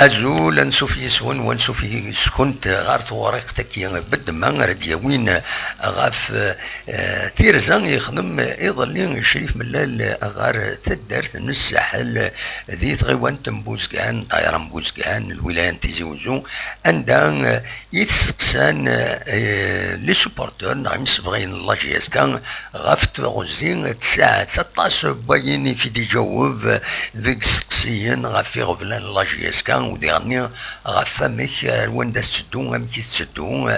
أزول أنسوف يسون وانسوف يسكنت غار طواريق يا بد ما ردياوين غاف تيرزان يخدم يظل شريف ملال غار تدرت نسحل ذي تغيوان تنبوزكان طايران بوزكان الولاية تيزي وزو عندها يتسقسان لي سوبورتور نعم سبغين الله جياسكان غاف تغزين تساعة 16 بايني في دي جوف ذيك سقسيين غاف يغفلان الله جياسكان وديرني غاف ميك وين دا تسدو ام كي تسدو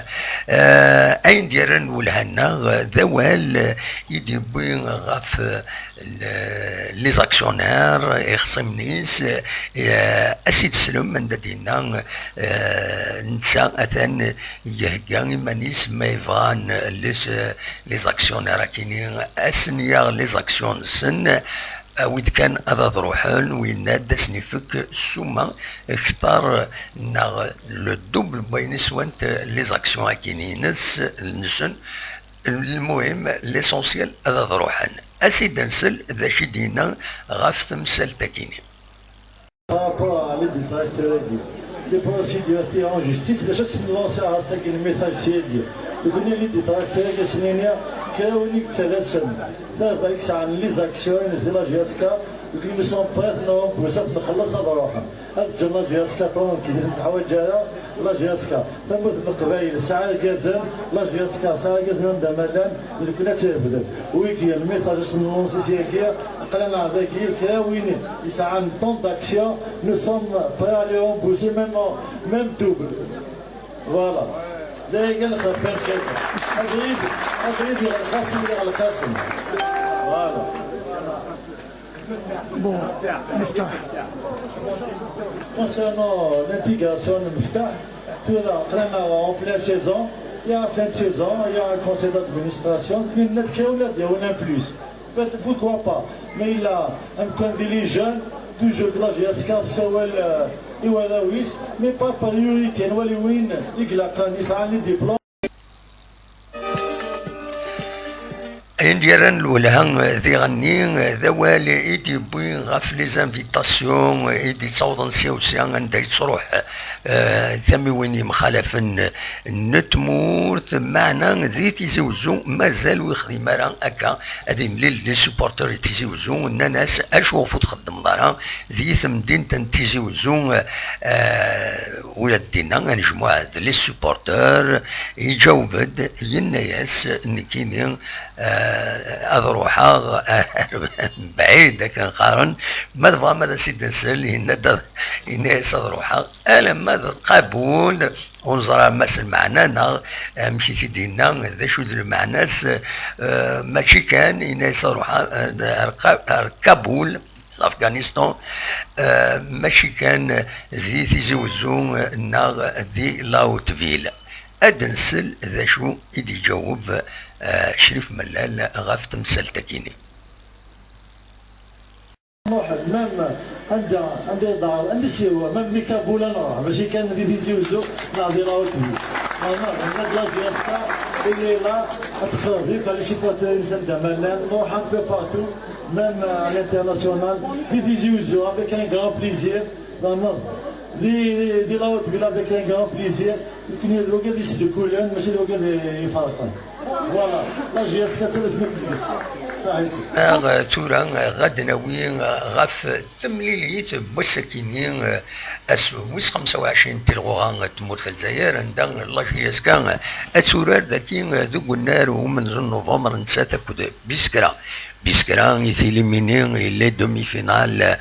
اين ديرن ولهنا ذوال يدي بين غاف لي زاكسيونير يخصم نيس اسيد سلم من دينا نسا اثن يهجان مانيس ما يفان لي زاكسيونير كاينين اسنيا لي زاكسيون سن ويد كان هذا ضروحان وين داسني فك السومه اختار لو دوبل بين سوانت لي زاكسيون كاينين نسن المهم ليسونسيال هذا ضروحان اسيد نسل ذا شي دينا غاف تمثال تاكيني les procédures en justice, déjà que c'est lancé à ça qui est le message c'est dit. Le dernier les tracteurs qui sont nés qui ont unique sélection. Ça va que ça les actions de la GSK qui ne sont pas non pour ça نخلص ضروحها. هذا جنا GSK طبعا كي نتحوج على لا GSK. ثم القبائل ساعة جزم لا GSK ساعة جزم دملان اللي كنا تبدل. ويجي الميساج سنونسي سيكيا قلنا هذاك كاويني يسعى un temps d'action nous sommes prêts à aller en bouger même double. Voilà. لا يقل خفيف شيء. أدريد القاسم. Voilà. Bon, Miftah. Concernant l'intégration de Miftah, en pleine saison, il y a fin de saison, il y a un conseil d'administration qui n'a plus. Peut-être pourquoi pas, mais il a un candidat jeune, toujours de la GSK, mais pas priorité, il a un diplôme. انديران الولهان ذي غني ذوال ايدي بوين غاف لي زانفيتاسيون ايدي تصوضن سيوسيان عندها تروح ثمي وين مخالفن نتمور معنا ذي تيزوزو مازالو يخدم راه هكا هذي ملي لي سوبورتور تيزوزو الناس اشوفوا تخدم دارها ذي ثمدين تيزوزو ولاد دينا مجموعه لي سوبورتور يجاوبد الناس كاينين أضروحا بعيد كان قارن ماذا ماذا سيد نسال هنا أضروحا ألا ماذا قبول ونظر مثل معنا مشي في دينا ذا شو المعنى ماشي كان هنا أضروحا كابول افغانستان ماشي كان ذي تيزوزو ناغ ذي لاوتفيل أدنسل ذا شو يدي جاوب شريف ملال غاف تمثال تاكيني مام عندي دار عندي سيوا مام اللي كابول انا ماشي كان في فيزيوزو ناضي راوتي انا لا بياسكا اللي لا تخرب لي قال لي سيبوتور انسان دمالان نروح ان بو بارتو مام à l'international في فيزيوزو avec un grand plaisir vraiment دي لاوت بلا avec un grand plaisir يمكن يدرو قال يسد كولان ماشي درو قال يفرقان فوالا لا جياسكا تلزمك بس تورا غادنا وين غاف تمليليت بوسكينين ويس 25 تلغوغان تمور في الجزائر عندها لاجياس كان اتورار ذاكي ذوك النار ومن نوفمبر نساتا كود بيسكرا يثيليميني لي دومي فينال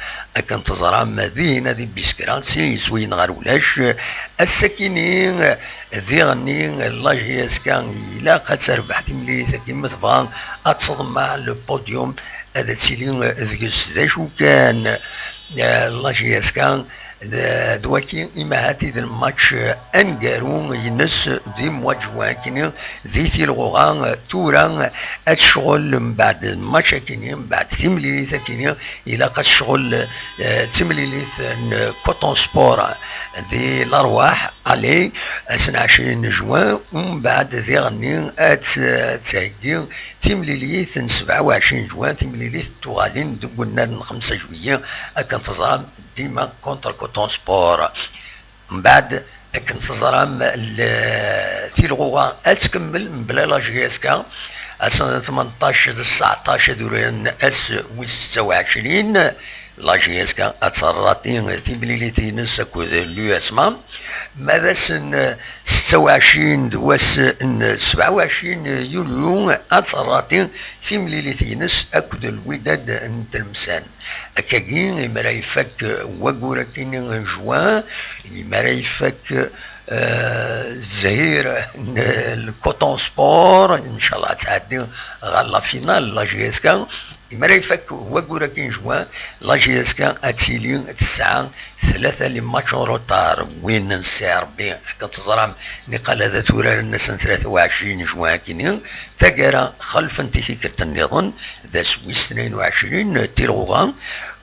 كان تزرع مدينه دي بيسكرا سي سوين غير ولاش السكينين ذي غني لاجياس كان الا قد تربح تملي كيما تبغى اتصدم مع لو بوديوم هذا تسيلين ذكس ذا شو كان لاجياس كان دواكي إما هاتي ذا الماتش أنقارو ينس ذي مواجهة كيني ذي تيلغوغان تورا أتشغل من بعد الماتش كيني من بعد تمليليث كيني إلا قد شغل تمليليث كوتون سبور ذي الأرواح علي 22 جوان ومن بعد ذي غني تساقي تمليليث 27 جوان تمليليث توغالين قلنا 5 جوية كان تزرع ديما كونتر كوتون سبور. من بعد كنت تزرم تيلغوغا تكمل بلا لا جي اس كا سنة 18 19 دوران اس و 26 لا جي اس كا اتسرطين تيمليليتي نسك لو اسما ماذا سن 26 دواس 27 يوليو اتسرطين تيمليليتي نس اكد الوداد نتلمسان اكاكين مرا يفك وقوركين جوان مرا يفك الجزائر الكوتون سبور ان شاء الله تعدي غالا فينال لا جي اس كا مرا يفك وقورا كين جوان لا جي اس كا اتيلي 9 3 لي ماتش روتار وين نسير بي كتزرم نقال هذا تورار الناس 23 جوان كينين ثقرا خلف انت فكرة النظام ذا سويس 22 تيروغان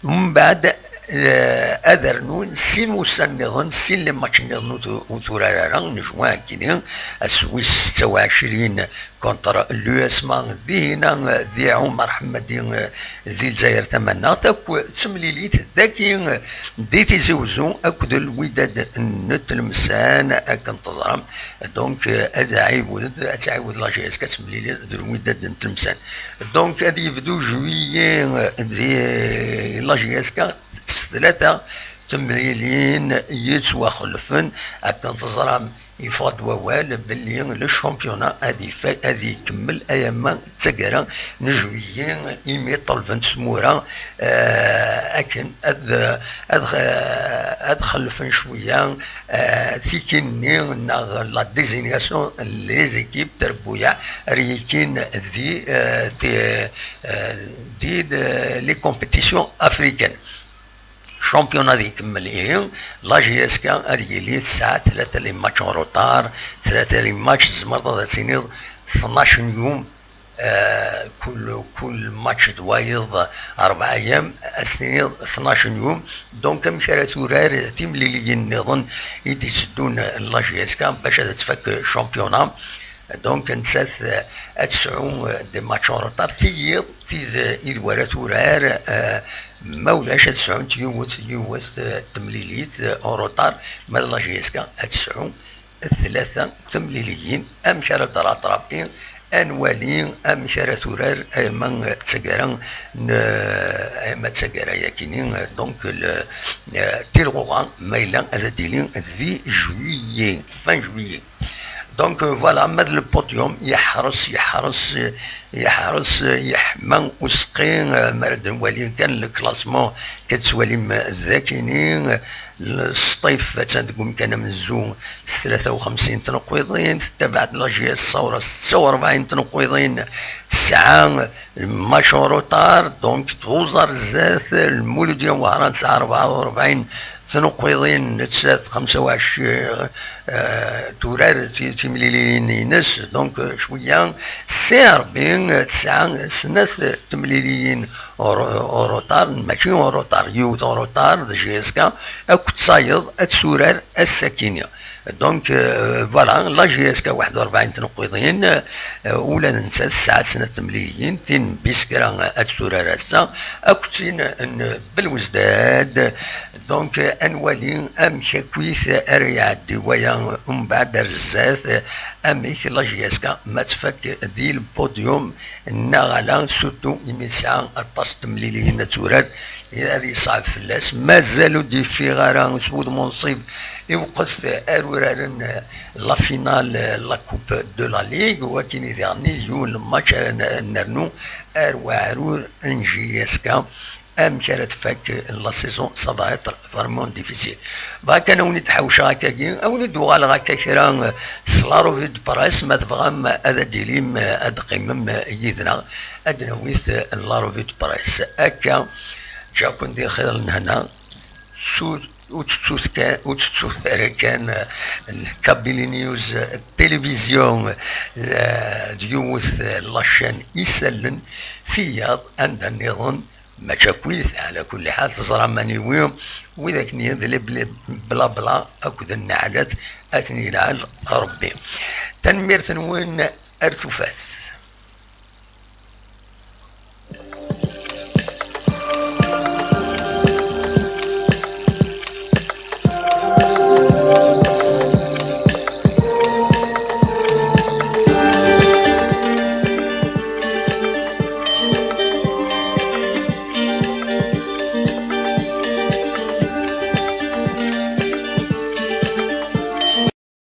من بعد اذرنون سين وسنغن سين لما تشنغن وتوراران نجوان كينين السويس 26 كونتر لو اسما دينا ذي عمر حمدين ذي الجزائر تمنى تاكو تمليليت ذاكي ديتي زوزو اكد الوداد نتلمسان كنتظرم دونك اتعاود لا جي اس كتمليليت الوداد نتلمسان دونك هادي يبدو جويي ذي لا جي اس كا 3 تمريلين يتوخلفن كنتظرم يفض ووال باللي الشامبيونا هذه يكمل ايام تسكرا نجويين يمي طلفن سمورا اكن ادخلفن شويه تيكيني لا ديزينياسيون لي زيكيب تربويا ريكين دي لي كومبيتيسيون افريكان شامبيونا ذي كمل لا جي اس كا هذه لي ساعات 3 لي ماتش روتار 3 لي ماتش زمرضه ذات سنيض 12 يوم كل ماتش دوايض 4 ايام سنيض 12 يوم دونك مشارة تورار تيم اللي نظن يدي يسدون لا جي اس كا باش تفك شامبيونا دونك نسات اتسعون دي ماتش روتار تيض إدوارة تورار مولاش تسعون يوت تمليليت اوروطار مال لا جي اس كا تسعون 3 تمليليين امشار طرابين انوالين امشار تورار ايما تسكرا ايما تسكرا ياكينين دونك تيلغوغان مايلا ازاديلين ذي جويي فان جويي دونك فوالا ماد البوديوم يحرص يحمى وسقين مرد ولي كان الكلاسمون كتواليم ذاكينين الصيف تنقوم كان منزوم 53 تنقويضين تبعت لا جي اس الثوره 46 تنقويضين 9 ماتش روتار دونك توزر الزات المولوديه وهران 44 تنقويضين 25 تورار تيمليلين ينس دونك شويه سيربين 9 سنة تمليلين اوروطار ماشي اوروطار يوت اوروطار جي اس كا اكو تصايد اتسورار الساكينه دونك فوالا لا جي اس كا 41 تنقيضين ولا ننسى 9 سنة تمليلين تين بيسكرا اتسورار استا اكو تين بالوزداد دونك انوالين ام شكويث اريع الدوايا من بعد رزات اميك لا جي اس كا ما تفك ذي البوديوم النغلا سورتو يمسعى الطاس تمليلين تورات هذه صعب فلاس مازالوا دي في غارة سود منصيب يوقف ارورارن لا فينال لا كوب دو لا ليغ ولكن يغني يون الماتش نرنو ارور انجي اسكا ام كانت فاك لا سيزون سا فا اتر فريمون ديفيسيل باك انا وني تحوش هكاكي او ندو على هكا كرا سلاروفيد برايس ما تبغام هذا ديليم هاد قيمم يدنا ادنويت لاروفيد برايس هكا جا كون دير خير هنا شو وتشوف كان الكابيلي نيوز التلفزيون ديوث لاشين يسلن فياض عند النظام ما كويس على كل حال تزرع ماني ويوم وذاك نيذ بلا بلا اكد النعلات اتني نعل ربي تنمير تنوين ارتفاث